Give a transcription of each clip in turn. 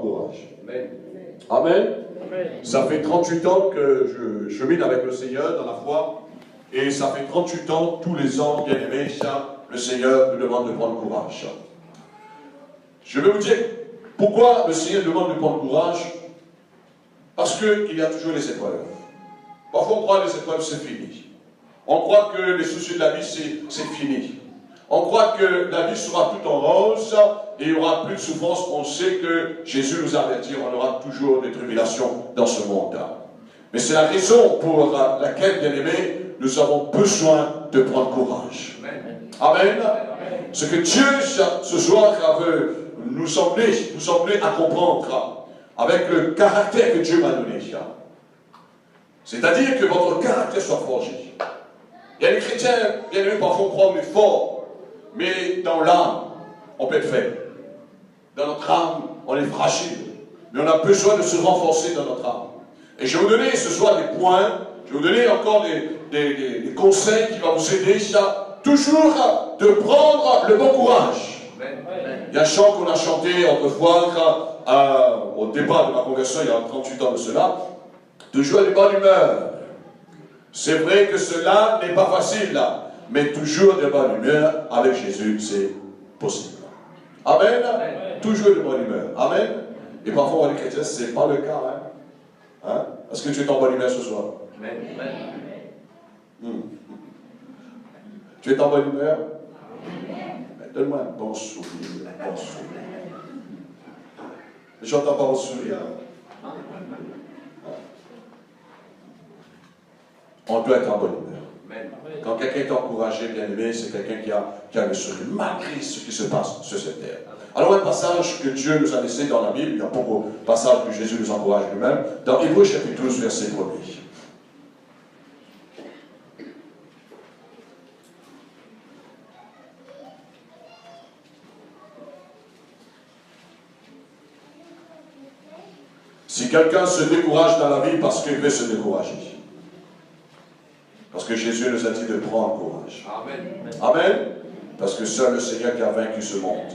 prendre courage. Amen. Amen. Ça fait 38 ans que je chemine avec le Seigneur dans la foi. Et ça fait 38 ans, tous les ans, bien aimé, le Seigneur me demande de prendre courage. Je vais vous dire pourquoi le Seigneur demande de prendre courage. Parce qu'il y a toujours les épreuves. Parfois on croit que les épreuves c'est fini. On croit que les soucis de la vie c'est fini. On croit que la vie sera tout en rose et il n'y aura plus de souffrance. On sait que Jésus nous a averti, on aura toujours des tribulations dans ce monde. Mais c'est la raison pour laquelle, bien aimé, nous avons besoin de prendre courage. Amen. Ce que Dieu, ce soir, veut nous emmener à comprendre avec le caractère que Dieu m'a donné. C'est-à-dire que votre caractère soit forgé. Il y a des chrétiens, bien aimés, parfois on croit qu'on est fort, mais dans l'âme, on peut être faible. Dans notre âme, on est fragile. Mais on a besoin de se renforcer dans notre âme. Et je vais vous donner ce soir des points, je vais vous donner encore des conseils qui vont vous aider toujours de prendre le bon courage. Il y a un chant qu'on a chanté autrefois au départ de ma conversion, il y a 38 ans de cela, toujours de bonne humeur. C'est vrai que cela n'est pas facile, mais toujours de bonne humeur avec Jésus, c'est possible. Amen. Toujours de bonne humeur. Amen. Et parfois, on voit les chrétiens, ce n'est pas le cas. Hein? Est-ce que tu es en bonne humeur ce soir? Tu es en bonne humeur? Donne-moi un bon sourire. Bon sourire. J'entends pas vos sourires. On doit être en bonne humeur. Quand quelqu'un est encouragé, bien aimé, c'est quelqu'un qui a le sourire, malgré ce qui se passe sur cette terre. Alors, un passage que Dieu nous a laissé dans la Bible, il y a beaucoup de passages que Jésus nous encourage lui-même, dans Hébreux chapitre 12, verset 1er. Si quelqu'un se décourage dans la vie parce qu'il veut se décourager, parce que Jésus nous a dit de prendre courage. Amen. Amen. Parce que seul le Seigneur qui a vaincu ce monde.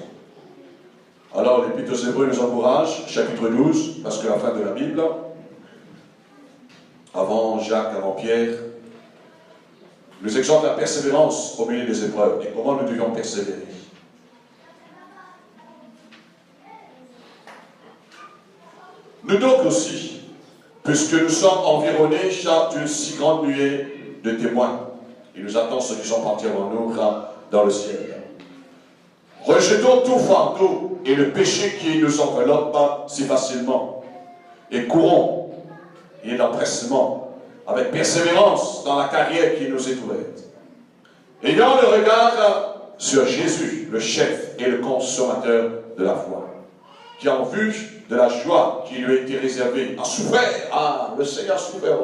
Alors l'Épître aux Hébreux nous encourage, chapitre 12, parce que la fin de la Bible, avant Jacques, avant Pierre, nous exhorte la persévérance au milieu des épreuves et comment nous devions persévérer. Nous donc aussi, puisque nous sommes environnés d'une si grande nuée de témoins, il nous attend ceux qui sont partis avant nous dans le ciel. Rejetons tout fardeau et le péché qui nous enveloppe si facilement, et courons, et d'empressement, avec persévérance dans la carrière qui nous est ouverte. Ayant le regard sur Jésus, le chef et le consommateur de la foi, qui en vue de la joie qui lui a été réservée, a souffert. Ah, le Seigneur a souffert.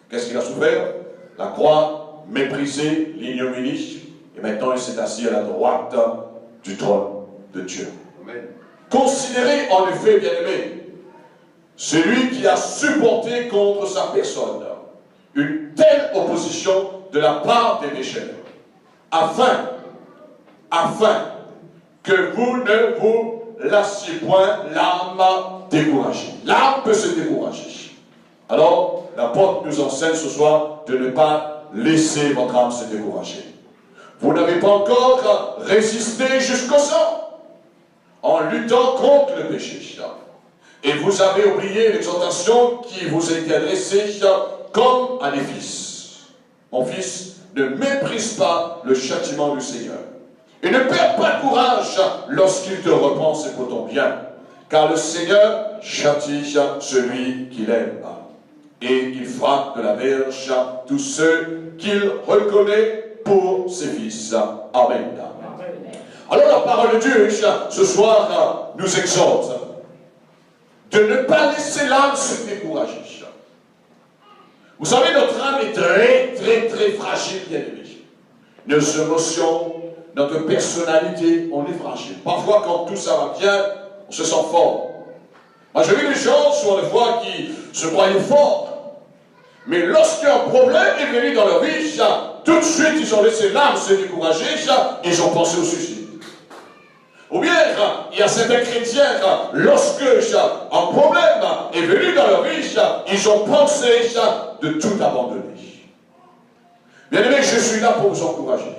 Qu'est-ce qu'il a souffert? La croix, méprisée, l'ignominie, et maintenant il s'est assis à la droite du trône de Dieu. Amen. Considérez en effet, bien-aimé, celui qui a supporté contre sa personne une telle opposition de la part des pécheurs, afin que vous ne vous lassiez point l'âme découragée. L'âme peut se décourager. Alors, l'apôtre nous enseigne ce soir de ne pas laisser votre âme se décourager. Vous n'avez pas encore résisté jusqu'au sang en luttant contre le péché. Et vous avez oublié l'exhortation qui vous a été adressée comme à des fils. Mon fils, ne méprise pas le châtiment du Seigneur. Et ne perds pas courage lorsqu'il te repense pour ton bien. Car le Seigneur châtie celui qu'il aime. Et il frappe de la verge tous ceux qu'il reconnaît pour ses fils. Amen. Alors la parole de Dieu ce soir nous exhorte de ne pas laisser l'âme se décourager. Vous savez, notre âme est très fragile, bien aimé. Nos émotions, notre personnalité, on est fragile. Parfois, quand tout ça va bien, on se sent fort. Moi, j'ai vu des gens, sur des fois, qui se croyaient forts. Mais lorsqu'un problème est venu dans leur vie, tout de suite, ils ont laissé l'âme se décourager, ils ont pensé au suicide. Ou bien, il y a certains chrétiens, lorsque un problème est venu dans leur vie, ils ont pensé de tout abandonner. Bien aimé, je suis là pour vous encourager.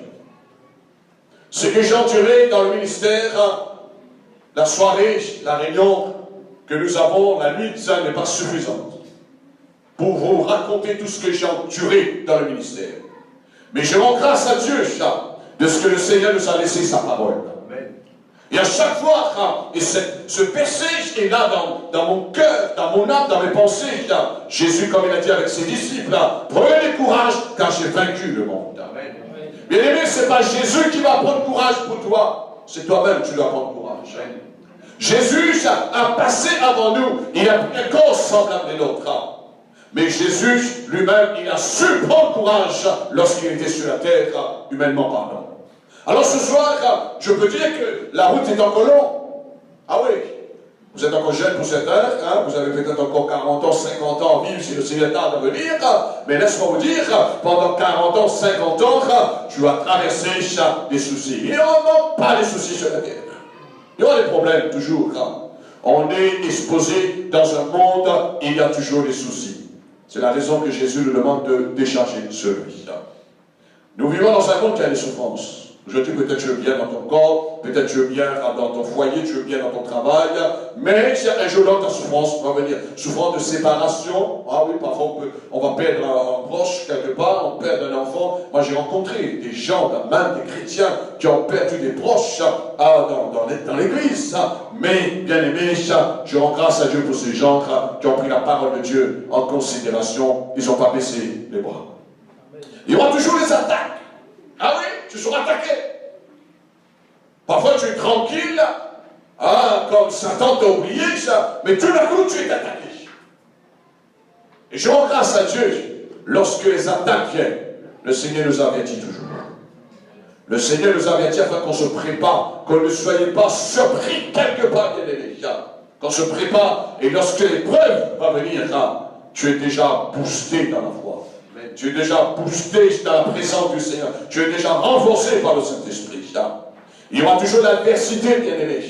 Ce que j'ai enduré dans le ministère, la soirée, la réunion que nous avons, la nuit, ça n'est pas suffisante pour vous raconter tout ce que j'ai enduré dans le ministère. Mais je rends grâce à Dieu de ce que le Seigneur nous a laissé sa parole. Et à chaque fois, et ce verset est là dans mon cœur, dans mon âme, dans mes pensées. Jésus, comme il a dit avec ses disciples, prenez courage, car j'ai vaincu le monde. Bien aimé, ce n'est pas Jésus qui va prendre courage pour toi, c'est toi-même qui dois prendre courage. Jésus a passé avant nous, il a pris un corps semblable des nôtres. Mais Jésus lui-même, il a su prendre courage lorsqu'il était sur la terre, humainement parlant. Alors ce soir, je peux dire que la route est encore longue. Ah oui, vous êtes encore jeune pour certains, vous avez peut-être encore 40 ans, 50 ans à vivre si le Seigneur tarde à venir, mais laisse-moi vous dire, pendant 40 ans, 50 ans, tu vas traverser des soucis. Il n'y aura pas des soucis sur la terre. Il y aura des problèmes toujours. On est exposé dans un monde, il y a toujours des soucis. C'est la raison que Jésus nous demande de décharger sur lui. Nous vivons dans un monde qui a des souffrances. Aujourd'hui, peut-être tu es bien dans ton corps, peut-être tu es bien dans ton foyer, tu es bien dans ton travail, mais si un jour ta souffrance va venir. Souffrance de séparation, ah oui, parfois on va perdre un proche quelque part, on perd un enfant. Moi j'ai rencontré des gens, même des chrétiens, qui ont perdu des proches dans l'église. Mais, bien aimé, je rends grâce à Dieu pour ces gens qui ont pris la parole de Dieu en considération, ils n'ont pas baissé les bras. Il y aura toujours des attaques. Ah oui, tu seras attaqué. Parfois tu es tranquille, comme Satan t'a oublié, mais tout d'un coup tu es attaqué. Et je rends grâce à Dieu, lorsque les attaques viennent, le Seigneur nous avertit toujours. Le Seigneur nous avertit afin qu'on se prépare, qu'on ne soyez pas surpris quelque part, bien aimé. Qu'on se prépare, et lorsque l'épreuve va venir, tu es déjà boosté dans la foi. Tu es déjà boosté dans la présence du Seigneur. Tu es déjà renforcé par le Saint-Esprit. Il y aura toujours l'adversité, bien-aimé.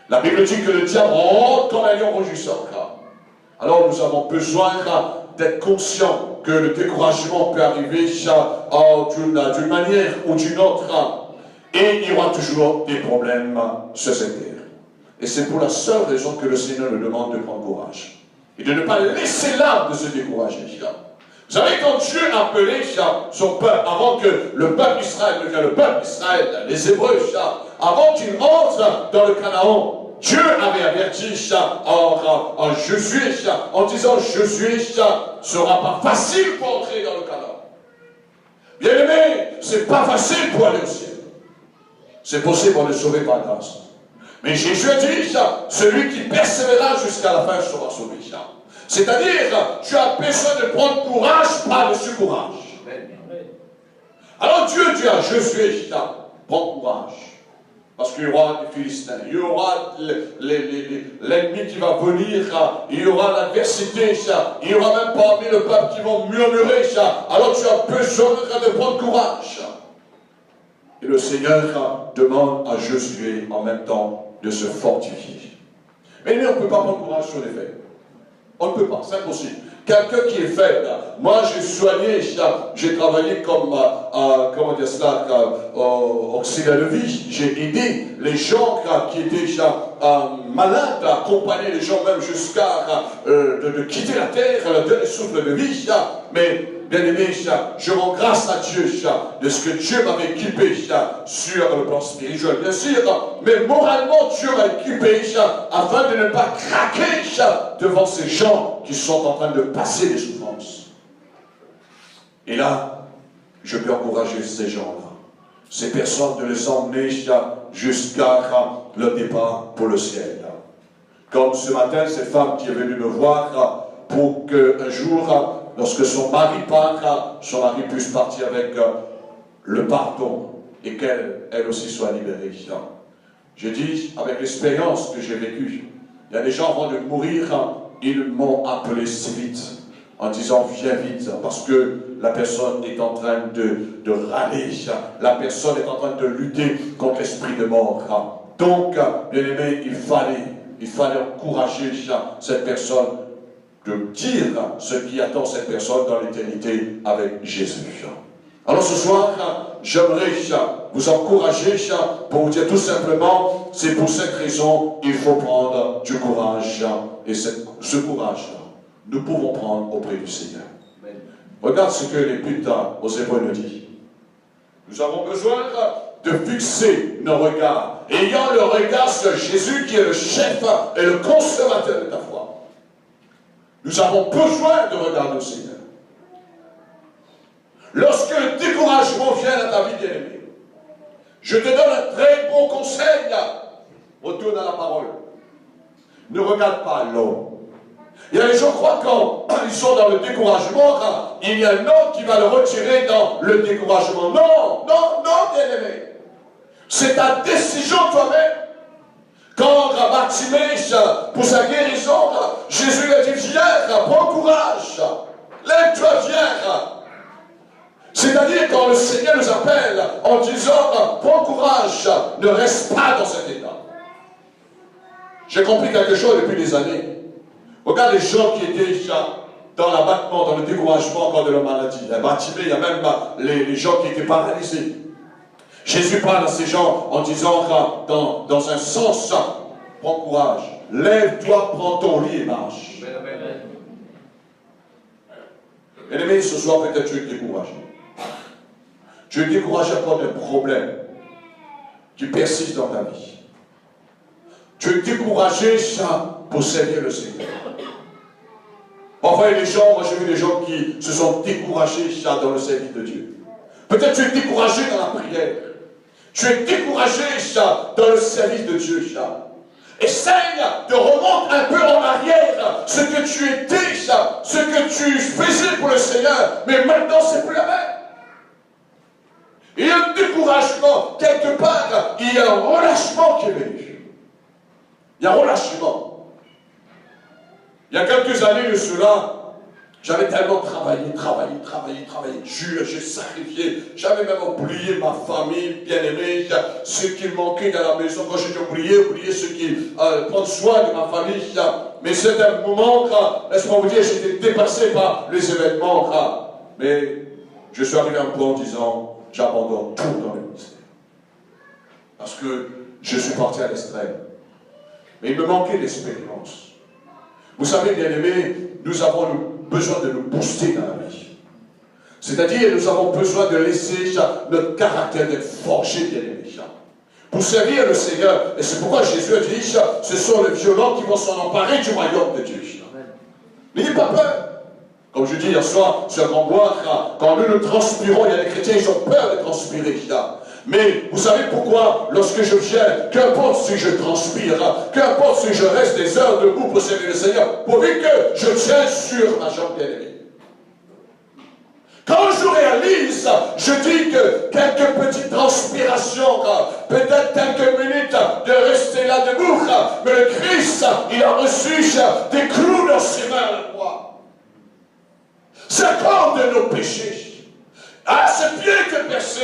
La Bible dit que le diable rentre comme un lion rugissant. Alors nous avons besoin d'être conscients que le découragement peut arriver d'une manière ou d'une autre. Et il y aura toujours des problèmes sur cette terre. Et c'est pour la seule raison que le Seigneur nous demande de prendre courage. Et de ne pas laisser l'âme de se décourager. Vous savez, quand Dieu a appelé son peuple, avant que le peuple d'Israël devienne le peuple d'Israël, les Hébreux, avant qu'ils entrent dans le Canaan, Dieu avait averti en Josué, en disant Josué sera pas facile pour entrer dans le Canaan. Bien aimé, c'est pas facile pour aller au ciel. C'est possible pour le sauver par grâce. Mais Jésus a dit celui qui persévérera jusqu'à la fin sera sauvé. C'est-à-dire, tu as besoin de prendre courage par-dessus courage. Alors Dieu dit à Josué, prends courage. Parce qu'il y aura des Philistins, il y aura l'ennemi qui va venir, il y aura l'adversité, il y aura même parmi le peuple qui vont murmurer. Alors tu as besoin de prendre courage. Et le Seigneur demande à Josué en même temps de se fortifier. Mais on ne peut pas prendre courage sur les faits. On ne peut pas, c'est impossible. Quelqu'un qui est faible, moi j'ai soigné, j'ai travaillé comme, auxiliaire de vie, j'ai aidé les gens qui étaient malades, accompagné les gens même jusqu'à de quitter la terre, leur donner souffle de vie, mais bien aimé, je rends grâce à Dieu de ce que Dieu m'avait équipé sur le plan spirituel, bien sûr, mais moralement Dieu m'a équipé afin de ne pas craquer devant ces gens qui sont en train de passer des souffrances. Et là, je peux encourager ces gens-là, ces personnes, de les emmener jusqu'à le départ pour le ciel. Comme ce matin, cette femme qui est venue me voir pour qu'un jour, lorsque son mari part, son mari puisse partir avec le pardon et qu'elle aussi soit libérée. Je dis, avec l'expérience que j'ai vécue, il y a des gens avant de mourir, ils m'ont appelé si vite, en disant viens vite, parce que la personne est en train de râler, la personne est en train de lutter contre l'esprit de mort. Donc, bien aimé, il fallait encourager cette personne de dire ce qui attend cette personne dans l'éternité avec Jésus. Alors ce soir, j'aimerais vous encourager pour vous dire tout simplement, c'est pour cette raison il faut prendre du courage. Et ce courage, nous pouvons prendre auprès du Seigneur. Regarde ce que l'Épître aux Hébreux nous dit. Nous avons besoin de fixer nos regards, ayant le regard sur Jésus qui est le chef et le consommateur de ta foi. Nous avons besoin de regarder au Seigneur. Lorsque le découragement vient dans ta vie, bien-aimé, je te donne un très bon conseil. Retourne à la parole. Ne regarde pas l'homme. Il y a des gens qui croient quand ils sont dans le découragement, il y a un homme qui va le retirer dans le découragement. Non, non, non, bien-aimé. C'est ta décision toi-même. Quand Bartimée, pour sa guérison, Jésus lui a dit, viens, prends courage. Lève-toi, viens. C'est-à-dire quand le Seigneur nous appelle en disant, prends courage, ne reste pas dans cet état. J'ai compris quelque chose depuis des années. Regarde les gens qui étaient dans l'abattement, dans le découragement encore de la maladie. Bartimée, il y a même les gens qui étaient paralysés. Jésus parle à ces gens en disant dans un sens, prends courage, lève-toi, prends ton lit et marche. Bien-aimé, ce soir peut-être tu es découragé. Tu es découragé à cause d'un problème qui persiste dans ta vie. Tu es découragé pour servir le Seigneur. Parfois, il y a des gens, moi j'ai vu des gens qui se sont découragés dans le service de Dieu. Peut-être tu es découragé dans la prière. Tu es découragé dans le service de Dieu. Essaye de remonter un peu en arrière ce que tu étais, ce que tu faisais pour le Seigneur, mais maintenant c'est plus la même. Il y a un découragement, quelque part, il y a un relâchement qui est venu. Il y a un relâchement. Il y a quelques années de cela, j'avais tellement travaillé dur, j'ai sacrifié, j'avais même oublié ma famille bien-aimée, ce qui manquait dans la maison, quand j'ai oublié ce qui prend soin de ma famille. Mais c'est un moment, laisse-moi vous dire, j'étais dépassé par les événements. Mais je suis arrivé à un point en disant, j'abandonne tout dans le ministère. Parce que je suis parti à l'extrême. Mais il me manquait d'expérience. Vous savez, bien-aimés, nous avons besoin de nous booster dans la vie. C'est-à-dire, nous avons besoin de laisser notre caractère d'être forgé, bien-aimés. Pour servir le Seigneur. Et c'est pourquoi Jésus a dit, ce sont les violents qui vont s'en emparer du royaume de Dieu. N'ayez pas peur. Comme je dis hier soir, sur un grand bois, quand nous transpirons, il y a des chrétiens, ils ont peur de transpirer. Mais vous savez pourquoi, lorsque je viens, qu'importe si je transpire, qu'importe si je reste des heures debout pour servir le Seigneur, pourvu que je tiens sur ma jambe bien-aimée. Quand je réalise, je dis que quelques petites transpirations, peut-être quelques minutes de rester là debout, mais le Christ, il a reçu des clous dans ses mains à la croix. C'est comme de nos péchés. À ses pieds que percé,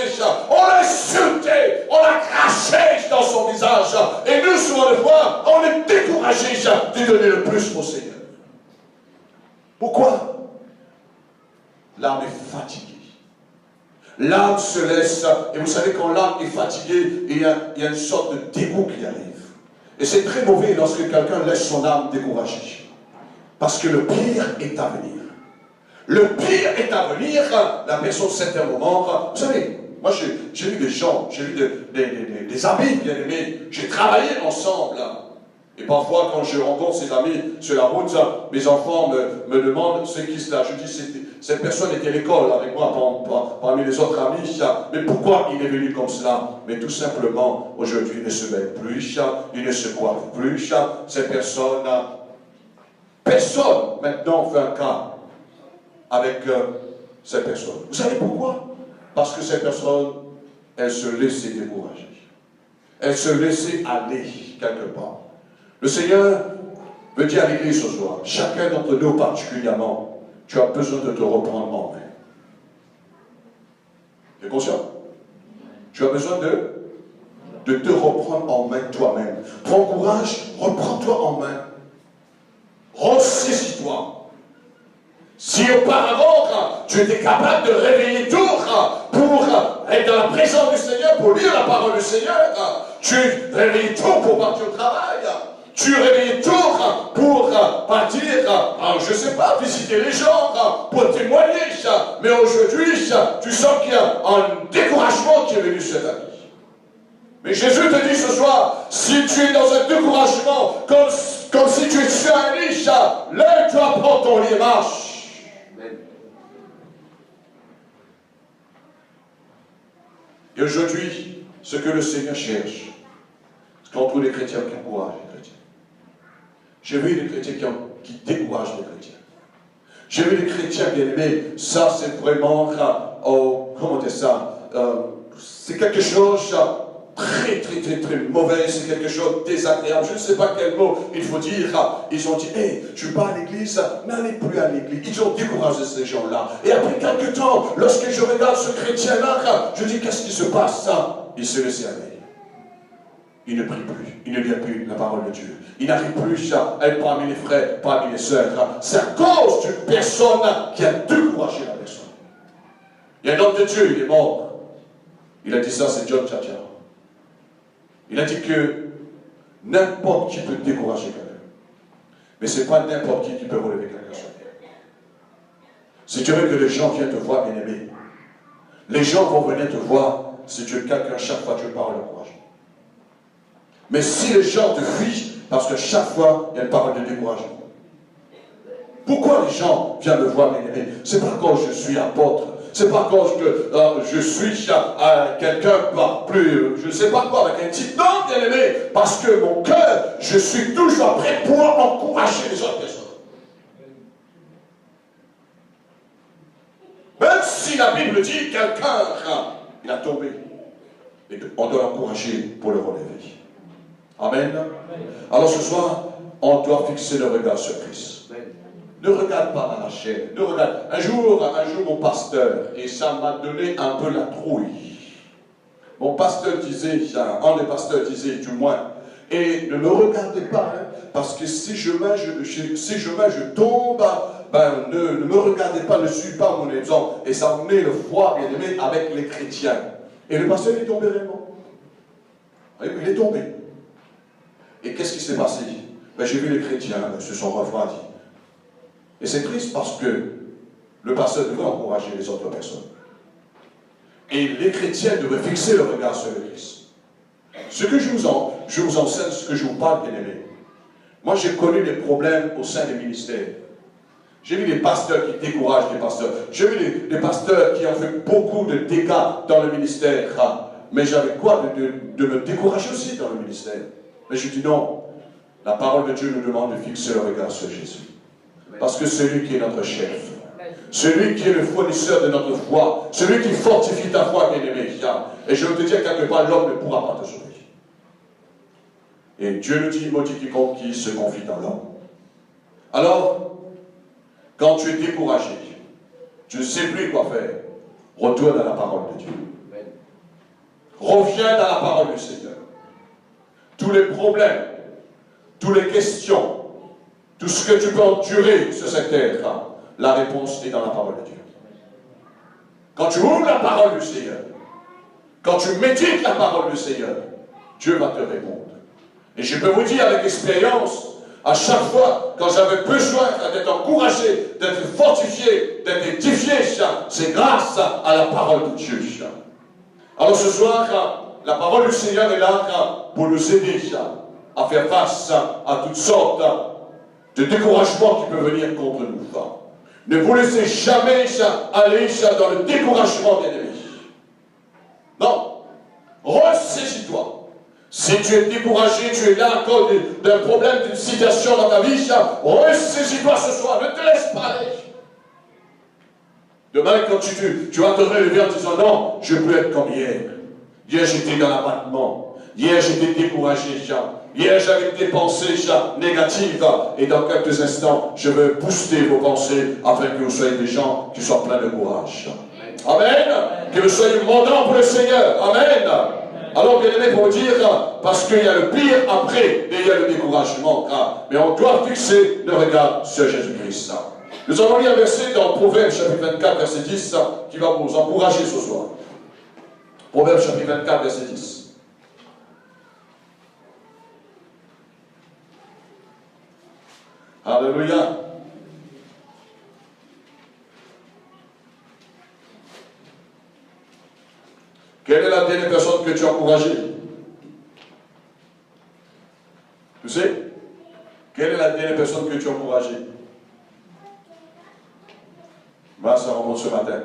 on l'a insulté, on l'a craché dans son visage. Et nous, souvent le fois, on est découragé de donner le plus au Seigneur. Pourquoi? L'âme est fatiguée. L'âme se laisse, et vous savez, quand l'âme est fatiguée, il y a une sorte de dégoût qui arrive. Et c'est très mauvais lorsque quelqu'un laisse son âme découragée. Parce que le pire est à venir. Le pire est à venir, la personne, certains moments. Vous savez, moi j'ai vu des gens, j'ai vu des amis bien aimés, j'ai travaillé ensemble. Et parfois, quand je rencontre ces amis sur la route, mes enfants me demandent ce qui se passe. Je dis, cette personne était à l'école avec moi parmi les autres amis. Mais pourquoi il est venu comme cela? Mais tout simplement, aujourd'hui, il ne se met plus, il ne se coiffe plus. Cette personne, personne maintenant fait un cas avec cette personne. Vous savez pourquoi? Parce que cette personne, elle se laissait décourager. Elle se laissait aller quelque part. Le Seigneur veut dire à l'Église ce soir, chacun d'entre nous particulièrement, tu as besoin de te reprendre en main. Tu es conscient? Tu as besoin de de te reprendre en main toi-même. Prends courage, reprends-toi en main. Ressaisis-toi. Si auparavant, tu étais capable de réveiller tout pour être dans la présence du Seigneur, pour lire la parole du Seigneur, tu réveillais tout pour partir au travail, tu réveillais tout pour partir, je ne sais pas, visiter les gens, pour témoigner, mais aujourd'hui, tu sens qu'il y a un découragement qui est venu sur ta vie. Mais Jésus te dit ce soir, si tu es dans un découragement, comme si tu es sur un lit, là tu vas prendre ton lit et marche. Et aujourd'hui, ce que le Seigneur cherche, c'est qu'on trouve les chrétiens qui encouragent les chrétiens. J'ai vu des chrétiens qui découragent les chrétiens. J'ai vu des chrétiens bien aimés, ça c'est vraiment, comment dire ça, c'est quelque chose très mauvais, c'est quelque chose de désagréable, je ne sais pas quel mot il faut dire. Ils ont dit, hey, tu vas à l'église, n'allez plus à l'église. Ils ont découragé ces gens-là. Et après quelques temps, lorsque je regarde ce chrétien-là, je dis, qu'est-ce qui se passe? Il se laisse aller. Il ne prie plus, il ne lit plus la parole de Dieu. Il n'arrive plus à être parmi les frères, parmi les sœurs. C'est à cause d'une personne qui a découragé la personne. Il y a un homme de Dieu, il est mort. Il a dit ça, c'est John Churchill. Il a dit que n'importe qui peut décourager quelqu'un. Mais ce n'est pas n'importe qui peut relever quelqu'un sur terre. Si tu veux que les gens viennent te voir, bien-aimé, les gens vont venir te voir si tu es quelqu'un, chaque fois tu parles de courage. Mais si les gens te fuient, parce que chaque fois, il y a une parole de découragement. Pourquoi les gens viennent me voir, bien-aimé? Ce n'est pas quand je suis apôtre. C'est pas quand je suis quelqu'un plus, je ne sais pas quoi, avec un titre. Non, bien aimé, parce que mon cœur, je suis toujours prêt pour encourager les autres personnes. Même si la Bible dit quelqu'un, il a tombé. Et on doit l'encourager pour le relever. Amen. Alors ce soir, on doit fixer le regard sur Christ. Ne regarde pas dans la chair. Ne regarde. Un jour, mon pasteur, et ça m'a donné un peu la trouille. Mon pasteur disait, un des pasteurs disait du moins, et ne me regardez pas, parce que si je mets, je tombe, ne me regardez pas, ne suis pas mon exemple. Et ça met le foi, bien aimé, avec les chrétiens. Et le pasteur est tombé réellement. Il est tombé. Et qu'est-ce qui s'est passé? J'ai vu les chrétiens se sont refroidis. Et c'est triste parce que le pasteur devait encourager les autres personnes. Et les chrétiens devaient fixer le regard sur le Christ. Ce que je vous enseigne, ce que je vous parle, bien aimé. Moi, j'ai connu des problèmes au sein des ministères. J'ai vu des pasteurs qui découragent les pasteurs. J'ai vu des pasteurs qui ont fait beaucoup de dégâts dans le ministère. Mais j'avais quoi de me décourager aussi dans le ministère. Mais je dis non. La parole de Dieu nous demande de fixer le regard sur Jésus. Parce que c'est lui qui est notre chef. Celui qui est le fournisseur de notre foi. Celui qui fortifie ta foi, bien-aimé. Et je veux te dire quelque part, l'homme ne pourra pas te sauver. Et Dieu nous dit, il maudit quiconque qui se confie dans l'homme. Alors, quand tu es découragé, tu ne sais plus quoi faire, retourne à la parole de Dieu. Reviens dans la parole du Seigneur. Tous les problèmes, toutes les questions, tout ce que tu peux endurer sur cette terre, la réponse est dans la parole de Dieu. Quand tu ouvres la parole du Seigneur, quand tu médites la parole du Seigneur, Dieu va te répondre. Et je peux vous dire avec expérience, à chaque fois, quand j'avais besoin d'être encouragé, d'être fortifié, d'être édifié, c'est grâce à la parole de Dieu. Alors ce soir, la parole du Seigneur est là pour nous aider à faire face à toutes sortes de découragements qui peuvent venir contre nous. Ne vous laissez jamais aller dans le découragement, bien-aimé. Non. Ressaisis-toi. Si tu es découragé, tu es là à cause d'un problème, d'une situation dans ta vie, ressaisis-toi ce soir. Ne te laisse pas aller. Demain, quand tu vas te relever en disant non, je peux être comme hier. Hier, j'étais dans l'abattement. Hier, j'étais découragé. Hier, j'avais des pensées négatives. Et dans quelques instants, je veux booster vos pensées afin que vous soyez des gens qui soient pleins de courage. Amen. Que vous soyez mondants pour le Seigneur. Amen. Alors, bien aimé, pour dire, parce qu'il y a le pire après, et il y a le découragement. Mais on doit fixer le regard sur Jésus-Christ. Nous allons lire un verset dans Proverbes chapitre 24, verset 10, qui va vous encourager ce soir. Proverbes chapitre 24, verset 10. Alléluia. Quelle est la dernière personne que tu as encouragée? Tu sais? Quelle est la dernière personne que tu as encouragée? Moi, ça remonte ce matin.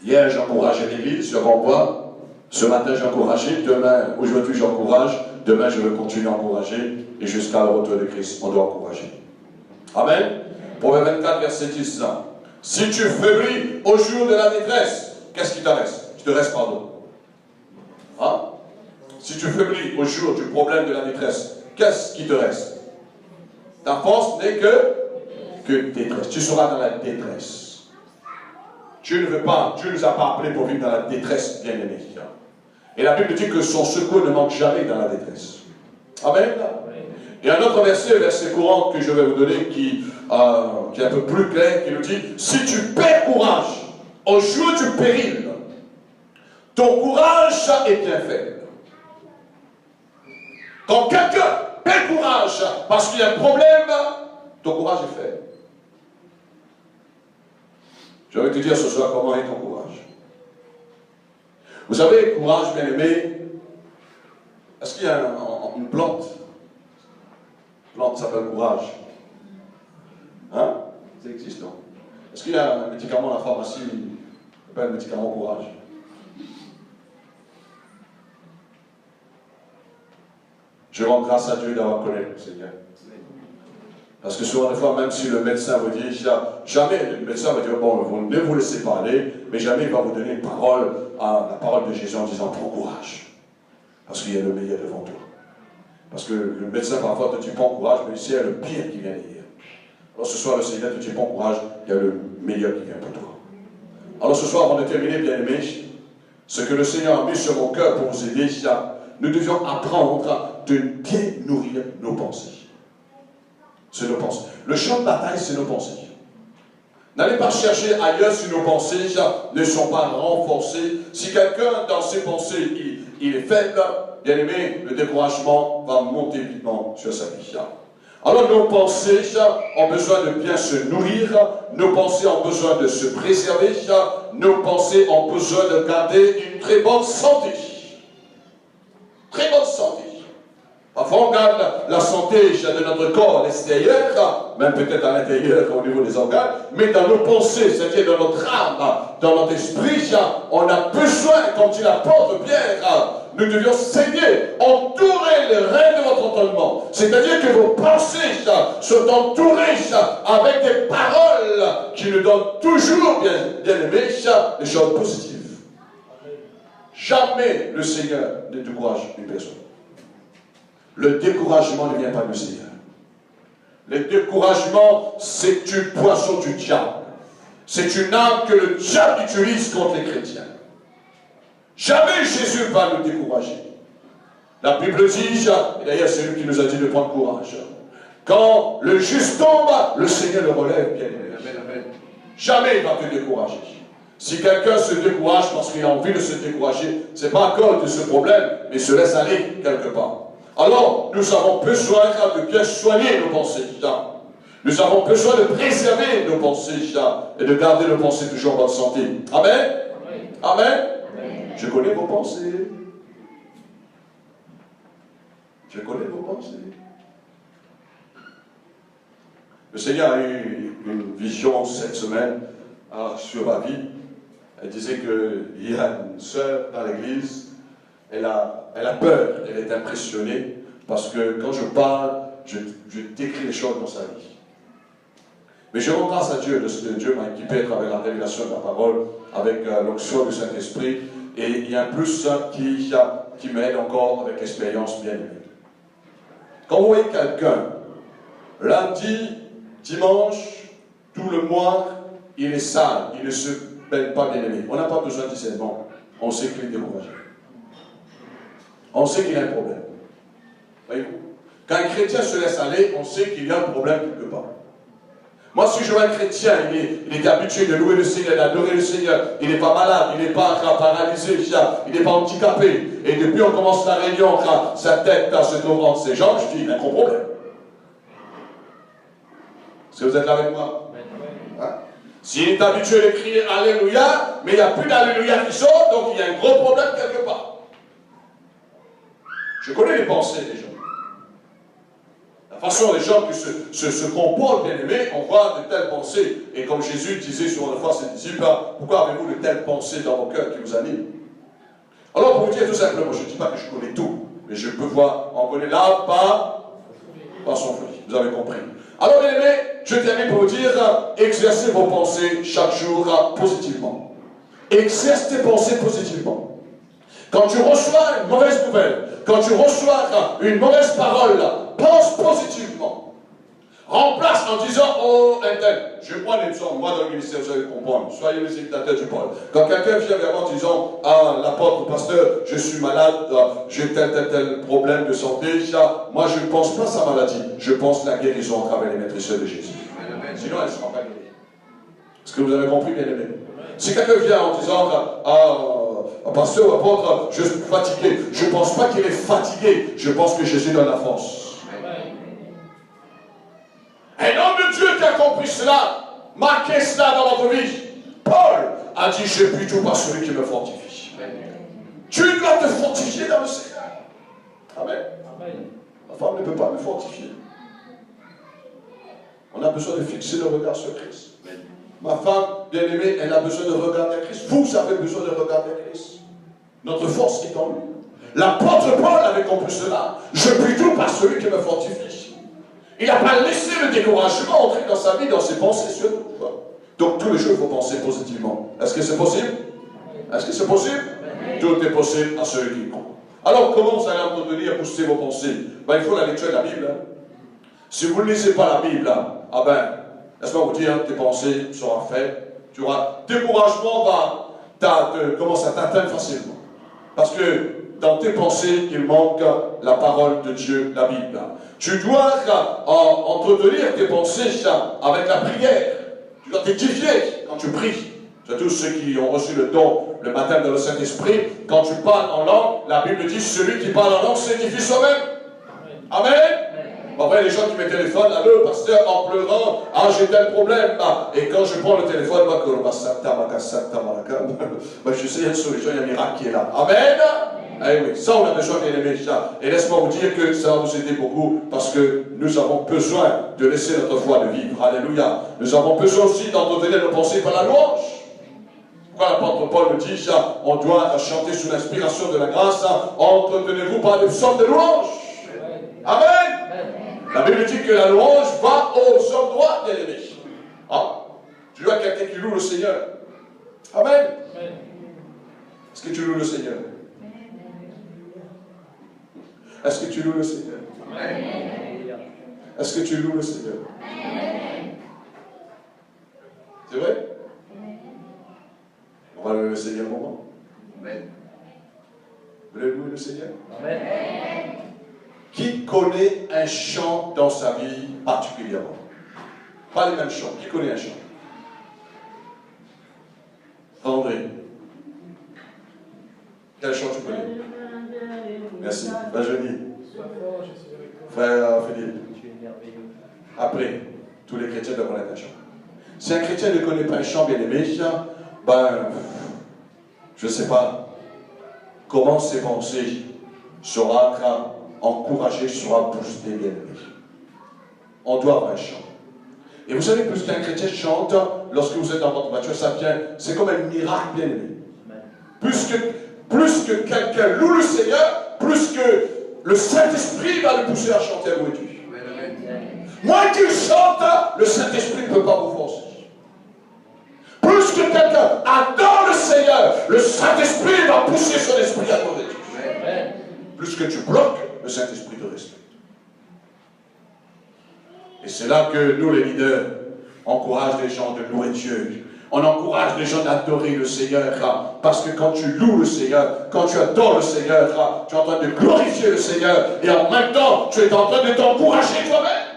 Hier, j'ai encouragé l'église, je renvoie. Ce matin, j'ai encouragé. Demain, aujourd'hui, j'encourage. Demain, je vais continuer à encourager. Et jusqu'à le retour de Christ, on doit encourager. Amen. Proverbe 24, verset 10. Si tu faiblis au jour de la détresse, qu'est-ce qui te reste? Tu te restes, pardon. Hein? Si tu faiblis au jour du problème de la détresse, qu'est-ce qui te reste? Ta force n'est que détresse. Tu seras dans la détresse. Dieu ne veut pas, Dieu ne nous a pas appelés pour vivre dans la détresse, bien-aimés. Et la Bible dit que son secours ne manque jamais dans la détresse. Amen. Et un autre verset, le verset courant que je vais vous donner, qui est un peu plus clair, qui nous dit, si tu perds courage au jour du péril, ton courage est bien faible. Quand quelqu'un perd courage parce qu'il y a un problème, ton courage est faible. Je vais te dire ce soir comment est ton courage. Vous savez, courage, bien aimé, est-ce qu'il y a une plante? Une plante s'appelle courage. Hein? Ça existe, non? Est-ce qu'il y a un médicament à la pharmacie qui s'appelle le médicament courage? Je rends grâce à Dieu d'avoir connu le Seigneur. Parce que souvent, des fois, même si le médecin vous dit, jamais le médecin va dire, bon, vous ne vous laissez pas aller, mais jamais il va vous donner une parole, la parole de Jésus en disant, prends courage. Parce qu'il y a le meilleur devant toi. Parce que le médecin, parfois, te dit, prends courage, mais il y a le pire qui vient derrière. Alors ce soir, le Seigneur te dit, prends courage, il y a le meilleur qui vient pour toi. Alors ce soir, avant de terminer, bien aimé, ce que le Seigneur a mis sur mon cœur pour vous aider, nous devions apprendre de bien nourrir nos pensées. C'est nos pensées. Le champ de bataille, c'est nos pensées. N'allez pas chercher ailleurs si nos pensées ne sont pas renforcées. Si quelqu'un, dans ses pensées, il est faible, bien aimé, le découragement va monter vitement sur sa vie. Alors nos pensées ont besoin de bien se nourrir, nos pensées ont besoin de se préserver, nos pensées ont besoin de garder une très bonne santé. Très bonne santé. Parfois on garde la santé de notre corps à l'extérieur, même peut-être à l'intérieur au niveau des organes, mais dans nos pensées, c'est-à-dire dans notre âme, dans notre esprit, on a besoin, comme dit l'apôtre Pierre, nous devions saigner, entourer les reins de votre entendement. C'est-à-dire que vos pensées sont entourées avec des paroles qui nous donnent toujours, bien aimés, des choses positives. Jamais le Seigneur ne décourage une personne. Le découragement ne vient pas du Seigneur. Le découragement, c'est une poisson du diable. C'est une arme que le diable utilise contre les chrétiens. Jamais Jésus va nous décourager. La Bible dit, et d'ailleurs c'est lui qui nous a dit de prendre courage. Quand le juste tombe, le Seigneur le relève, bien aimé. Jamais il va te décourager. Si quelqu'un se décourage parce qu'il a envie de se décourager, ce n'est pas à cause de ce problème, mais il se laisse aller quelque part. Alors, nous avons besoin de bien soigner nos pensées. Nous avons besoin de préserver nos pensées et de garder nos pensées toujours en bonne santé. Amen. Amen. Je connais vos pensées. Je connais vos pensées. Le Seigneur a eu une vision cette semaine sur ma vie. Elle disait qu'il y a une sœur dans l'église, elle a peur, elle est impressionnée, parce que quand je parle, je décris les choses dans sa vie. Mais je rends grâce à Dieu, de ce que Dieu m'a équipé à travers la révélation de la parole, avec l'onction du Saint-Esprit, et il y a un plus qui m'aide encore avec l'expérience bien aimée. Quand vous voyez quelqu'un, lundi, dimanche, tout le mois, il est sale, il ne se baigne pas bien aimé. On n'a pas besoin de discernement. on sait qu'il est découragé. On sait qu'il y a un problème. Voyez-vous? Quand un chrétien se laisse aller, on sait qu'il y a un problème quelque part. Moi, si je vois un chrétien, il est habitué de louer le Seigneur, d'adorer le Seigneur, il n'est pas malade, il n'est pas paralysé, il n'est pas handicapé, et depuis on commence la réunion, sa tête se trouve entre ses jambes, je dis, il y a un gros problème. Est-ce que vous êtes là avec moi? Hein? S'il est habitué de crier Alléluia, mais il n'y a plus d'Alléluia qui sort, donc il y a un gros problème quelque part. Je connais les pensées des gens. La façon dont les gens qui se comportent, bien aimés, on voit de telles pensées. Et comme Jésus disait sur une fois à ses disciples, pourquoi avez-vous de telles pensées dans vos cœurs qui vous animent? Alors pour vous dire tout simplement, je ne dis pas que je connais tout, mais je peux voir, on connaît l'arbre par son fruit. Vous avez compris. Alors bien aimés, je termine pour vous dire, exercez vos pensées chaque jour positivement. Exerce tes pensées positivement. Quand tu reçois une mauvaise nouvelle, quand tu reçois une mauvaise parole, pense positivement. Remplace en disant, oh, intel. Je prends l'exemple, moi dans le ministère, vous allez comprendre. Soyez les imitateurs du Paul. Quand quelqu'un vient vers moi en disant, ah, l'apôtre, pasteur, je suis malade, j'ai tel problème de santé, moi je ne pense pas à sa maladie, je pense à la guérison à travers les maîtres et sœurs de Jésus. Sinon, elle ne sera pas guérie. Est-ce que vous avez compris, bien aimé? Si quelqu'un vient en disant, pasteur ou apôtre, je suis fatigué, je ne pense pas qu'il est fatigué, je pense que Jésus donne la force. Un homme de Dieu qui a compris cela, marqué cela dans votre vie, Paul a dit, je puis tout par celui qui me fortifie. Tu dois te fortifier dans le Seigneur. Amen. Ma femme ne peut pas me fortifier. On a besoin de fixer le regard sur Christ. Ma femme, bien-aimée, elle a besoin de regarder Christ. Vous avez besoin de regarder Christ. Notre force est en lui. L'apôtre Paul avait compris cela. Je puis tout par celui qui me fortifie. Il n'a pas laissé le découragement entrer dans sa vie, dans ses pensées sur nous. Donc tous les jours, il faut penser positivement. Est-ce que c'est possible? Est-ce que c'est possible? Tout est possible à celui qui compte. Alors comment vous allez entretenir, booster vos pensées? Il faut la lecture de la Bible. Si vous ne lisez pas la Bible, laisse-moi vous dire, tes pensées seront faites. Tu auras découragement, commence à t'atteindre facilement. Parce que dans tes pensées, il manque la parole de Dieu, la Bible. Tu dois entretenir tes pensées avec la prière. Tu dois t'édifier quand tu pries. Surtout ceux qui ont reçu le don, le baptême dans le Saint-Esprit. Quand tu parles en langue, la Bible dit celui qui parle en langue s'édifie soi-même. Amen. Après, les gens qui me téléphonent, allô, pasteur, en pleurant, j'ai tel problème. Et quand je prends le téléphone, je sais, il y a une solution, il y a un miracle qui est là. Amen. Eh oui, ça on a besoin, bien aimé. Et laisse-moi vous dire que ça va vous aider beaucoup parce que nous avons besoin de laisser notre foi de vivre. Alléluia. Nous avons besoin aussi d'entretenir nos pensées par la louange. Pourquoi l'apôtre Paul me dit ça? On doit chanter sous l'inspiration de la grâce. Entretenez-vous par des psaumes de louange. Amen. La Bible dit que la louange va aux hommes droits, bien aimé. Tu vois quelqu'un qui loue le Seigneur. Amen. Est-ce que tu loues le Seigneur? Est-ce que tu loues le Seigneur? Est-ce que tu loues le Seigneur? C'est vrai? On va louer le Seigneur un moment. Amen. Vous voulez louer le Seigneur? Amen. Qui connaît un chant dans sa vie particulièrement? Pas les mêmes chants. Qui connaît un chant? André. Quel chant tu connais? Merci. Benjamin. Frère Philippe. Après, tous les chrétiens doivent connaître un chant. Si un chrétien ne connaît pas un chant, bien aimé, je ne sais pas comment ses pensées seront encouragées, seront boostées, bien aimé. On doit avoir un chant. Et vous savez, plus qu'un chrétien chante, lorsque vous êtes dans votre voiture, ça vient, c'est comme un miracle, bien aimé. Plus que quelqu'un loue le Seigneur, plus que le Saint-Esprit va le pousser à chanter à louer Dieu. Moins qu'il chante, le Saint-Esprit ne peut pas vous forcer. Plus que quelqu'un adore le Seigneur, le Saint-Esprit va pousser son esprit à louer Dieu. Plus que tu bloques, le Saint-Esprit te respecte. Et c'est là que nous, les leaders, encourageons les gens de louer Dieu. On encourage les gens d'adorer le Seigneur, parce que quand tu loues le Seigneur, quand tu adores le Seigneur, tu es en train de glorifier le Seigneur, et en même temps, tu es en train de t'encourager toi-même.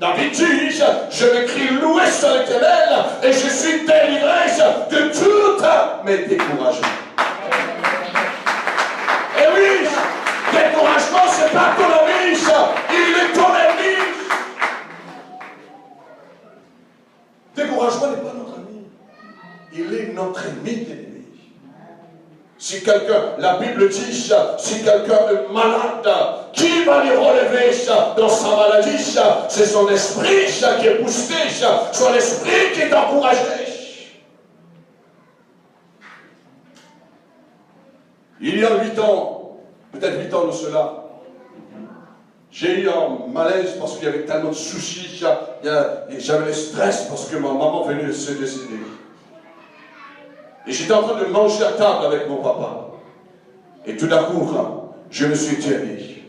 David dit, je m'écris loué sur l'Éternel, et je suis délivré de tous mes découragements. Et oui, découragement, ce n'est pas ton ami, il est ton ennemi. Découragement n'est pas notre ami. Il est notre ennemi, l'ennemi. Si quelqu'un, la Bible dit, si quelqu'un est malade, qui va le relever dans sa maladie? C'est son esprit qui est boosté, son esprit qui est encouragé. Il y a 8 ans, peut-être 8 ans de cela, j'ai eu un malaise parce qu'il y avait tellement de soucis, j'avais le stress parce que ma maman venait de se décéder. Et j'étais en train de manger à table avec mon papa. Et tout d'un coup, je me suis éterné.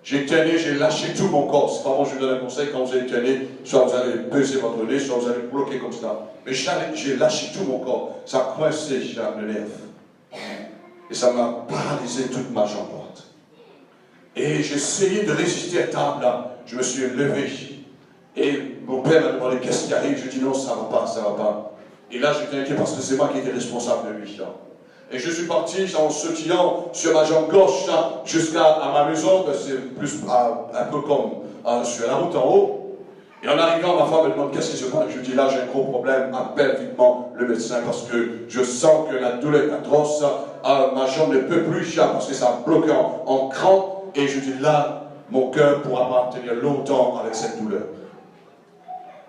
J'ai éterné, j'ai lâché tout mon corps. C'est pas moi, je vous donne un conseil, quand vous êtes éterné, soit vous allez peser votre nez, soit vous allez bloquer comme ça. Mais j'ai lâché tout mon corps. Ça a coincé le nerf. Et ça m'a paralysé toute ma jambe droite. Et j'ai essayé de résister à table, là. Je me suis levé. Et mon père m'a demandé qu'est-ce qui arrive. Je dis non, ça ne va pas, ça ne va pas. Et là, j'étais inquiet parce que c'est moi qui étais responsable de lui. Là. Et je suis parti en sautillant sur ma jambe gauche jusqu'à ma maison. C'est plus un peu comme sur la route en haut. Et en arrivant, ma femme me demande qu'est-ce qui se passe. Je dis là, j'ai un gros problème. Appelle vitement le médecin parce que je sens que la douleur est atroce. Ma jambe ne peut plus parce que ça a bloqué en crampe. Et je dis là, mon cœur ne pourra pas tenir longtemps avec cette douleur.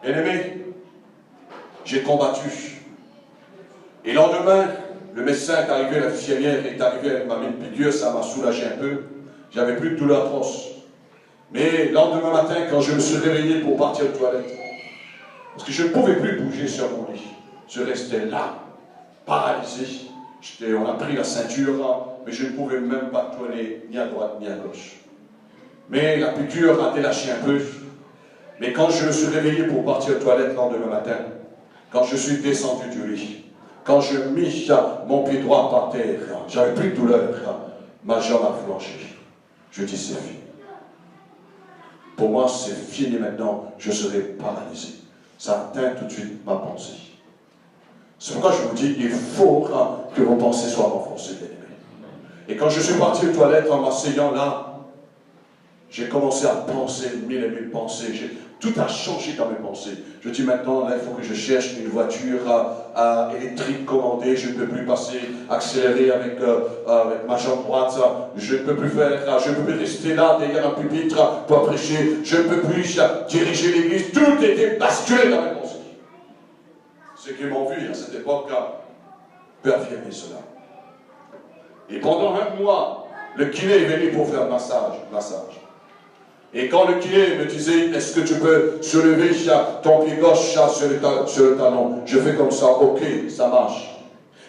Bien-aimé, j'ai combattu. Et le lendemain, le médecin est arrivé, la infirmière est arrivée, elle m'a mis une piqûre, ça m'a soulagé un peu. J'avais plus de douleur atroce. Mais le lendemain matin, quand je me suis réveillé pour partir aux toilettes, parce que je ne pouvais plus bouger sur mon lit, je restais là, paralysé. On a pris la ceinture, mais je ne pouvais même pas tourner ni à droite ni à gauche. Mais la piqûre a délâché un peu. Mais quand je me suis réveillé pour partir aux toilettes le lendemain matin, quand je suis descendu du lit, quand je mis mon pied droit par terre, j'avais plus de douleur, ma jambe a flanché. Je dis c'est fini. Pour moi c'est fini maintenant, je serai paralysé. Ça atteint tout de suite ma pensée. C'est pourquoi je vous dis, il faut que vos pensées soient renforcées, bien-aimés. Et quand je suis parti aux toilettes en m'asseyant là, j'ai commencé à penser 1000 et 1000 pensées. Tout a changé dans mes pensées. Je dis maintenant, là, il faut que je cherche une voiture électrique commandée. Je ne peux plus passer, accélérer avec ma jambe droite. Je ne peux plus je ne peux plus rester là derrière un pupitre pour prêcher. Je ne peux plus diriger l'église. Tout était basculé dans mes pensées. Ceux qui m'ont vu à cette époque peuvent affirmer cela. Et pendant un mois, le kiné est venu pour faire massage. Et quand le kiné me disait, est-ce que tu peux soulever ton pied gauche sur le talon? Je fais comme ça, ok, ça marche.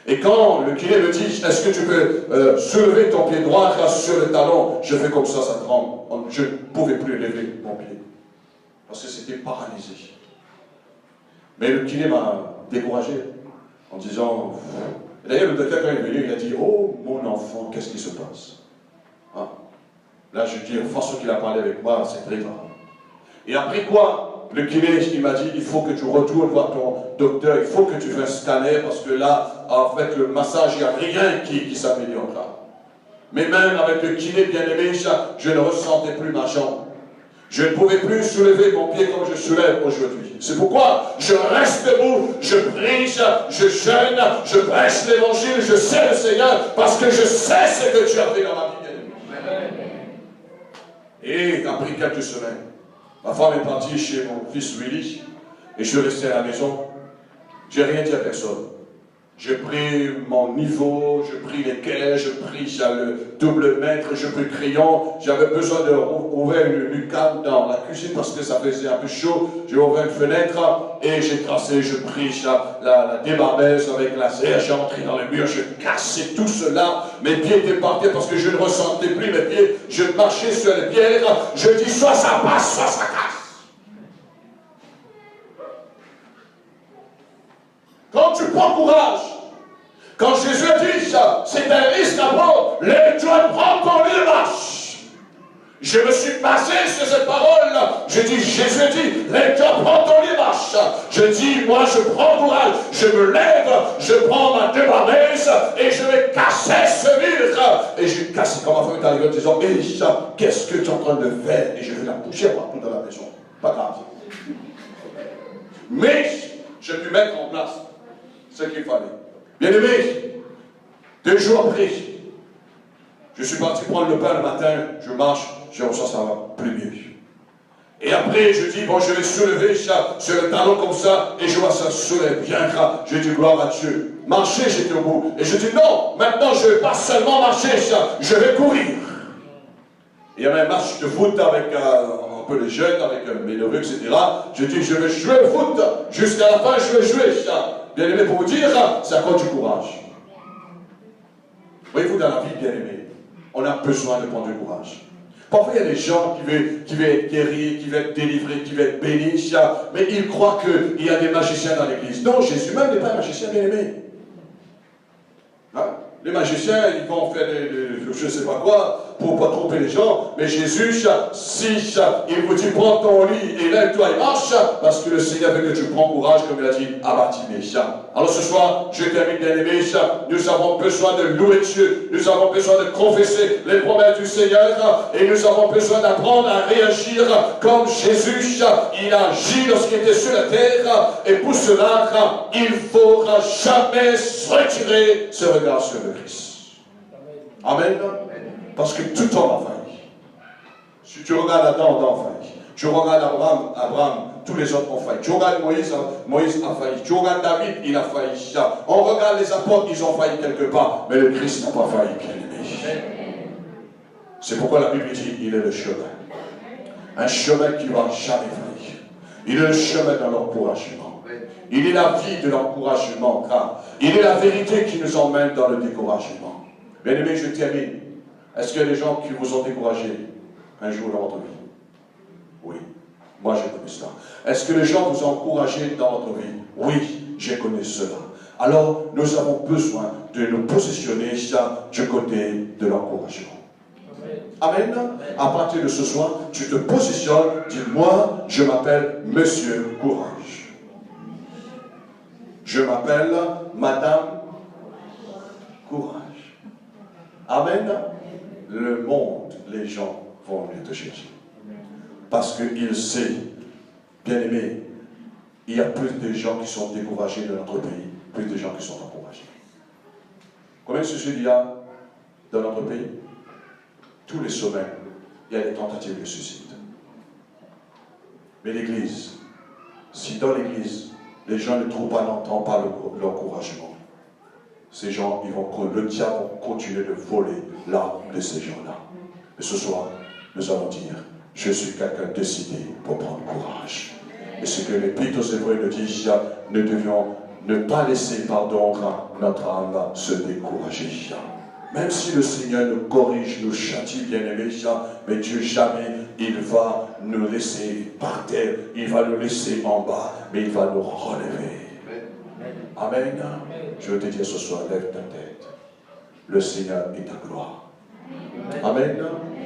Et quand le kiné me dit, est-ce que tu peux soulever ton pied droit sur le talon? Je fais comme ça tremble. Je ne pouvais plus lever mon pied. Parce que c'était paralysé. Mais le kiné m'a découragé en disant... D'ailleurs, le docteur, quand il est venu, il a dit, oh, mon enfant, qu'est-ce qui se passe? Là, je dis, de toute façon qu'il a parlé avec moi, c'est très grave. Et après quoi, le kiné, il m'a dit, il faut que tu retournes voir ton docteur, il faut que tu fasses un scanner, parce que là, en fait, le massage, il n'y a rien qui s'améliore là. Mais même avec le kiné bien-aimé, je ne ressentais plus ma jambe. Je ne pouvais plus soulever mon pied comme je soulève aujourd'hui. C'est pourquoi je reste debout, je prie, je jeûne, je prêche l'évangile, je sais le Seigneur, parce que je sais ce que tu as fait dans ma vie. Et après quelques semaines, ma femme est partie chez mon fils Willy, et je suis resté à la maison. Je n'ai rien dit à personne. J'ai pris mon niveau, j'ai pris les cahiers, j'ai pris le double mètre, j'ai pris le crayon. J'avais besoin d'ouvrir une lucarne dans la cuisine parce que ça faisait un peu chaud. J'ai ouvert une fenêtre et j'ai tracé, j'ai pris la débarbeuse avec la serre, j'ai entré dans le mur, j'ai cassé tout cela. Mes pieds étaient partis parce que je ne ressentais plus mes pieds. Je marchais sur les pierres, je dis soit ça passe, soit ça casse. Quand tu prends courage, quand Jésus a dit ça, c'est un risque à prendre, lève-toi, prends ton lit de marche. Je me suis basé sur cette parole. Je dis, Jésus dit, lève-toi, prends ton lit de marche. Je dis, moi je prends courage, je me lève, je prends ma devaise et je vais casser ce mur. Et je casse, quand ma femme est arrivée en disant, Elisha, qu'est-ce que tu es en train de faire? Et je vais la poussière partout dans la maison. Pas grave. Mais je puis mettre en place ce qu'il fallait. Bien aimé, 2 jours après, je suis parti prendre le pain le matin, je marche, je ressens ça va plus mieux. Et après, je dis, bon, je vais soulever ça sur le talon comme ça, et je vois ça soulève bien grave. Je dis, gloire à Dieu. Marcher, j'étais au bout. Et je dis, non, maintenant, je ne vais pas seulement marcher, ça, je vais courir. Il y avait un match de foot avec un peu les jeunes, avec mes neveux, etc. Je dis, je vais jouer au foot, jusqu'à la fin, je vais jouer ça. Bien aimé, pour vous dire, c'est à cause du courage. Voyez-vous, dans la vie, bien aimé, on a besoin de prendre du courage. Parfois, il y a des gens qui veulent être guéris, qui veulent être délivrés, qui veulent être bénis, mais ils croient qu'il y a des magiciens dans l'église. Non, Jésus même n'est pas un magicien, bien aimé. Hein? Les magiciens, ils vont faire je ne sais pas quoi, pour ne pas tromper les gens, mais Jésus, si il vous dit prends ton lit et lève-toi et marche, parce que le Seigneur veut que tu prends courage, comme il a dit à Bartimée. Alors ce soir, je termine, bien aimé, nous avons besoin de louer Dieu, nous avons besoin de confesser les promesses du Seigneur, et nous avons besoin d'apprendre à réagir comme Jésus, il a agi lorsqu'il était sur la terre, et pour cela, il ne faudra jamais se retirer ce regard sur le Christ. Amen. Parce que tout homme a failli. Si tu regardes Adam, Adam a failli. Tu regardes Abraham, tous les autres ont failli. Tu regardes Moïse, Moïse a failli. Tu regardes David, il a failli. On regarde les apôtres, ils ont failli quelque part. Mais le Christ n'a pas failli, bien aimé. C'est pourquoi la Bible dit, il est le chemin. Un chemin qui ne va jamais faillir. Il est le chemin de l'encouragement. Il est la vie de l'encouragement, car il est la vérité qui nous emmène dans le découragement. Bien aimé, je termine. Est-ce qu'il y a des gens qui vous ont découragé un jour dans votre vie? Oui, moi j'ai connu cela. Est-ce que les gens vous ont encouragé dans votre vie? Oui, j'ai connu cela. Alors, nous avons besoin de nous positionner du côté de l'encouragement. Amen. À partir de ce soir, tu te positionnes, dis moi, je m'appelle Monsieur Courage. Je m'appelle Madame Courage. Amen. Le monde, les gens vont venir te chercher. Parce qu'il sait, bien aimé, il y a plus de gens qui sont découragés dans notre pays, plus de gens qui sont encouragés. Combien de suicides il y a dans notre pays? Tous les semaines, il y a des tentatives de suicide. Mais l'Église, si dans l'Église, les gens ne trouvent pas, n'entendent pas l'encouragement, ces gens, le diable va continuer de voler l'âme de ces gens-là. Mais ce soir, nous allons dire, je suis quelqu'un décidé pour prendre courage. Et ce que l'Épître aux Hébreux nous dit, nous devions ne pas laisser, notre âme se décourager. Même si le Seigneur nous corrige, nous châtie, bien-aimés, mais Dieu jamais, il va nous laisser par terre, il va nous laisser en bas, mais il va nous relever. Amen. Je veux te dire ce soir, lève ta tête. Le Seigneur est ta gloire. Amen.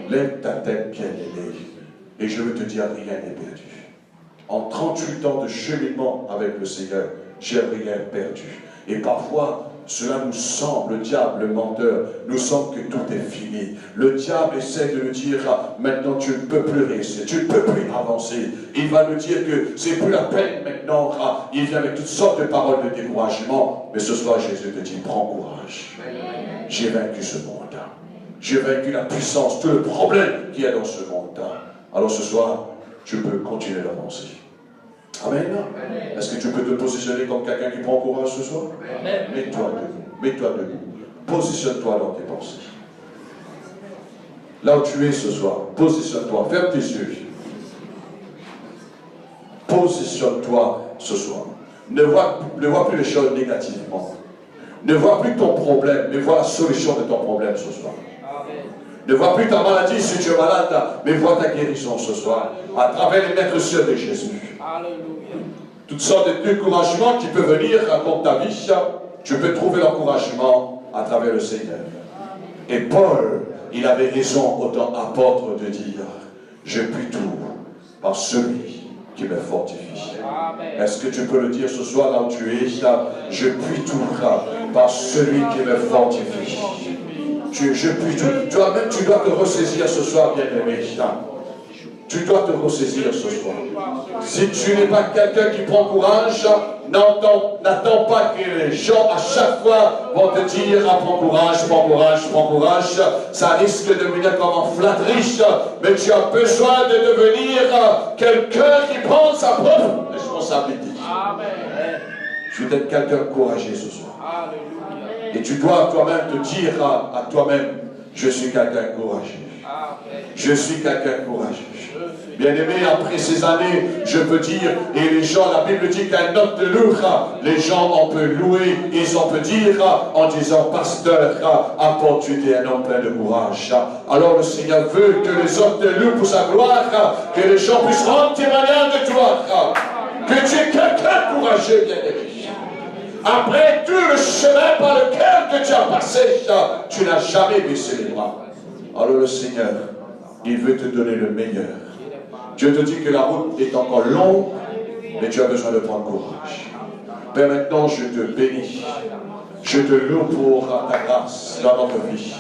Lève ta tête, bien-aimé. Et je veux te dire, rien n'est perdu. En 38 ans de cheminement avec le Seigneur, j'ai rien perdu. Et parfois, cela nous semble, le diable, le menteur, nous semble que tout est fini. Le diable essaie de nous dire, maintenant tu ne peux plus réussir, tu ne peux plus avancer. Il va nous dire que c'est plus la peine maintenant. Il vient avec toutes sortes de paroles de découragement. Mais ce soir, Jésus te dit, prends courage. J'ai vaincu ce monde. J'ai vaincu la puissance, tout le problème qu'il y a dans ce monde. Alors ce soir, tu peux continuer d'avancer. Amen. Est-ce que tu peux te positionner comme quelqu'un qui prend courage ce soir? Mets-toi debout. Mets-toi debout. Positionne-toi dans tes pensées. Là où tu es ce soir, positionne-toi. Ferme tes yeux. Positionne-toi ce soir. Ne vois plus les choses négativement. Ne vois plus ton problème, mais vois la solution de ton problème ce soir. Ne vois plus ta maladie si tu es malade, mais vois ta guérison ce soir, à travers les maîtres cieux de Jésus. Alléluia. toutes sortes de découragements qui peuvent venir contre ta vie, tu peux trouver l'encouragement à travers le Seigneur. Et Paul, il avait raison autant apôtre de dire, je puis tout par celui qui me fortifie. Est-ce que tu peux le dire ce soir là où tu es, je puis tout par celui qui me fortifie. Je puis tout. Toi-même, tu dois te ressaisir ce soir, bien-aimé. Tu dois te ressaisir ce soir. Si tu n'es pas quelqu'un qui prend courage, n'attends pas que les gens à chaque fois vont te dire ah, prends courage, prends courage, prends courage. Ça risque de devenir comme un flatterie, mais tu as besoin de devenir quelqu'un qui prend sa propre responsabilité. Tu dois être quelqu'un courageux ce soir. Et tu dois toi-même te dire à toi-même, je suis quelqu'un courageux. Je suis quelqu'un courageux. Bien-aimé, après ces années, je peux dire, et les gens, la Bible dit qu'un note de loup, les gens, on peut louer, ils on peut dire, en disant, pasteur, apporte, tu es un homme plein de courage. Alors le Seigneur veut que les hommes te louent pour sa gloire, que les gens puissent rendre témoignage de toi, que tu es quelqu'un courageux, bien-aimé. Après tout le chemin par lequel que tu as passé, tu n'as jamais baissé les bras. Alors le Seigneur, il veut te donner le meilleur. Dieu te dit que la route est encore longue, mais tu as besoin de prendre courage. Père, maintenant je te bénis. Je te loue pour ta grâce dans notre vie.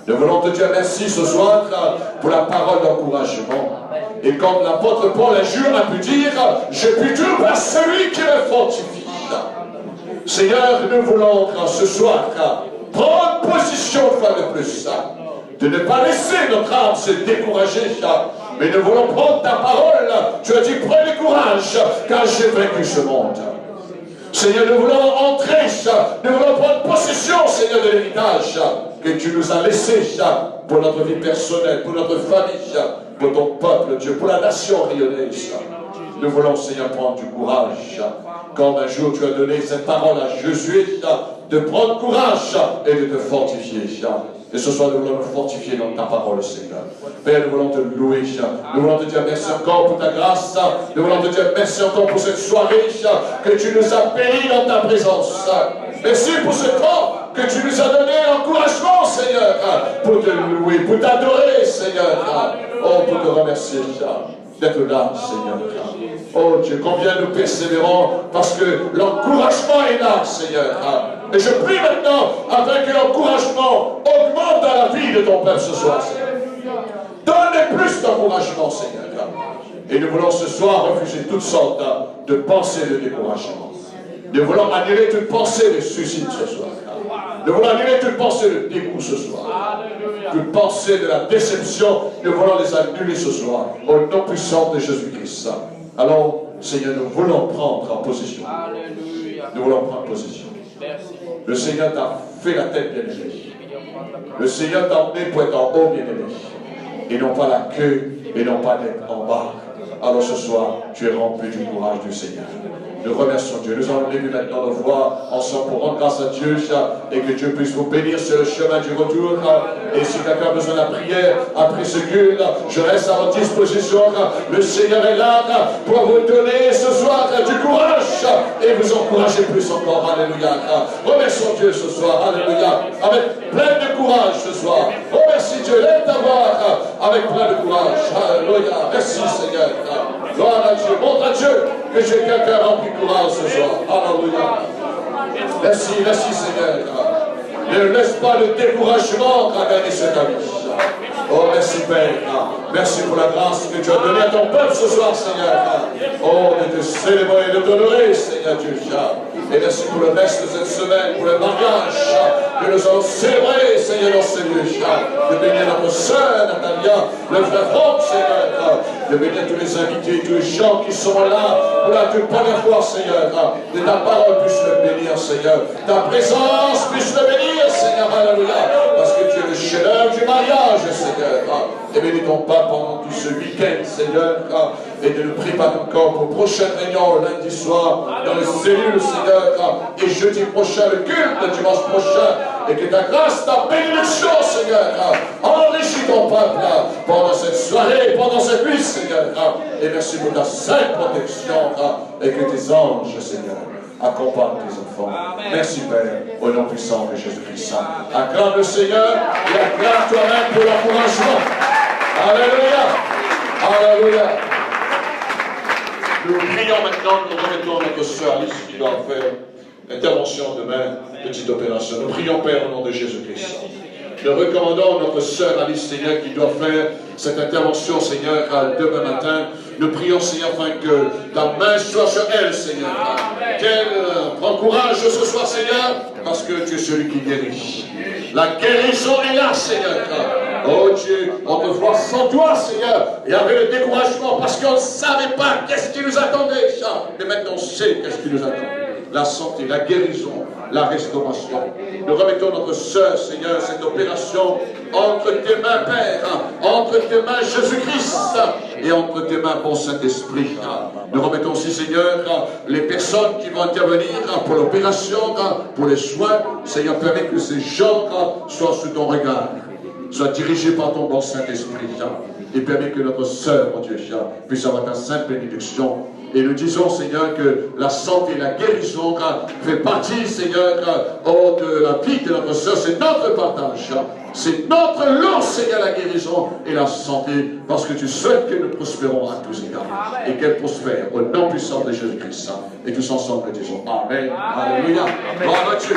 Nous voulons te dire merci ce soir pour la parole d'encouragement. Et comme l'apôtre Paul un jour a pu dire, je puis tout par celui qui me fortifie. Seigneur, nous voulons ce soir prendre position une fois de plus, de ne pas laisser notre âme se décourager, mais nous voulons prendre ta parole. Tu as dit, prenez courage, car j'ai vaincu ce monde. Seigneur, nous voulons entrer, nous voulons prendre possession, Seigneur, de l'héritage que tu nous as laissé pour notre vie personnelle, pour notre famille, pour ton peuple, Dieu, pour la nation rayonnaise. Nous voulons, Seigneur, prendre du courage. Comme un jour tu as donné cette parole à Josué, de prendre courage et de te fortifier. Et ce soir, nous voulons nous fortifier dans ta parole, Seigneur. Père, nous voulons te louer. Nous voulons te dire merci encore pour ta grâce. Nous voulons te dire merci encore pour cette soirée que tu nous as bénis dans ta présence. Merci pour ce temps que tu nous as donné l'encouragement, Seigneur, pour te louer, pour t'adorer, Seigneur. Oh, pour te remercier, d'être là, Seigneur. Oh Dieu, combien nous persévérons parce que l'encouragement est là, Seigneur. Et je prie maintenant afin que l'encouragement augmente dans la vie de ton peuple ce soir, Seigneur. Donne plus d'encouragement, Seigneur. Et nous voulons ce soir refuser toutes sortes de pensées de découragement. Nous voulons annuler toute pensée de suicide ce soir. Nous voulons annuler toute pensée de dégoût ce soir. Toute pensée de la déception, nous voulons les annuler ce soir. Au nom puissant de Jésus-Christ. Alors, Seigneur, nous voulons prendre en position. Nous voulons prendre position. Le Seigneur t'a fait la tête, bien-aimé. Le Seigneur t'a emmené pour être en haut, bien-aimé. Et non pas la queue, et non pas d'être en bas. Alors ce soir, tu es rempli du courage du Seigneur. Nous remercions Dieu. Nous allons lever maintenant nos voix ensemble pour rendre grâce à Dieu et que Dieu puisse vous bénir sur le chemin du retour. Et si quelqu'un a besoin de la prière après ce culte, je reste à votre disposition. Le Seigneur est là pour vous donner ce soir du courage et vous encourager plus encore. Alléluia. Remercions Dieu ce soir. Alléluia. Avec plein de courage ce soir. Remercie Dieu. Lève ta voix avec plein de courage. Alléluia. Merci Seigneur. Gloire à Dieu. Montre à Dieu que j'ai quelqu'un rempli de courage ce soir. Alléluia. Merci, merci Seigneur. Ne laisse pas le découragement gagner cette vie. Oh, merci Père. Merci pour la grâce que tu as donnée à ton peuple ce soir, Seigneur. Oh, de te célébrer, de t'honorer, Seigneur Dieu. Et merci pour le reste de cette semaine, pour le mariage que nous allons célébrer, Seigneur, dans ce lieu. De bénir notre sœur, Natalia, le frère Franck, Seigneur. De bénir tous les invités, tous les gens qui sont là pour la toute première fois, Seigneur. De ta parole puisse le bénir, Seigneur. Ta présence puisse le bénir, Seigneur. Alléluia. Parce que tu es le chef-d'œuvre du mariage, Seigneur. Et bénis ton Père pendant tout ce week-end, Seigneur, et de nous préparer encore pour le prochain réunion lundi soir dans les cellules, Seigneur, et jeudi prochain, le culte, le dimanche prochain, et que ta grâce, ta bénédiction, Seigneur, enrichit ton peuple pendant cette soirée, pendant cette nuit, Seigneur, et merci pour ta sainte protection, et que tes anges, Seigneur, accompagnent tes enfants. Merci, Père, au nom puissant de Jésus-Christ. Acclame le Seigneur et acclame toi-même pour l'encouragement. Alléluia. Alléluia. Nous prions maintenant, nous remettons notre soeur Alice qui doit faire l'intervention demain, petite opération. Nous prions, Père, au nom de Jésus-Christ. Nous recommandons notre sœur Alice, Seigneur, qui doit faire cette intervention, Seigneur, demain matin. Nous prions, Seigneur, afin que ta main soit sur elle, Seigneur. Qu'elle prend courage ce soir, Seigneur, parce que tu es celui qui guérit. La guérison est là, Seigneur. Oh Dieu, autrefois sans toi, Seigneur, il y avait le découragement parce qu'on ne savait pas qu'est-ce qui nous attendait. Mais maintenant on sait qu'est-ce qui nous attend. La santé, la guérison, la restauration. Nous remettons notre sœur, Seigneur, cette opération entre tes mains, Père, entre tes mains, Jésus-Christ, et entre tes mains, bon Saint-Esprit. Nous remettons aussi, Seigneur, les personnes qui vont intervenir pour l'opération, pour les soins. Seigneur, permets que ces gens soient sous ton regard, soient dirigés par ton bon Saint-Esprit, et permets que notre sœur, mon Dieu, puisse avoir ta sainte bénédiction. Et nous disons, Seigneur, que la santé, la guérison fait partie, Seigneur, de la vie de notre sœur. C'est notre partage. C'est notre lot, Seigneur, la guérison et la santé, parce que tu souhaites que nous prospérons à tous égards. Et qu'elle prospère au nom puissant de Jésus-Christ. Et tous ensemble, nous disons Amen. Alléluia. Gloire à Dieu.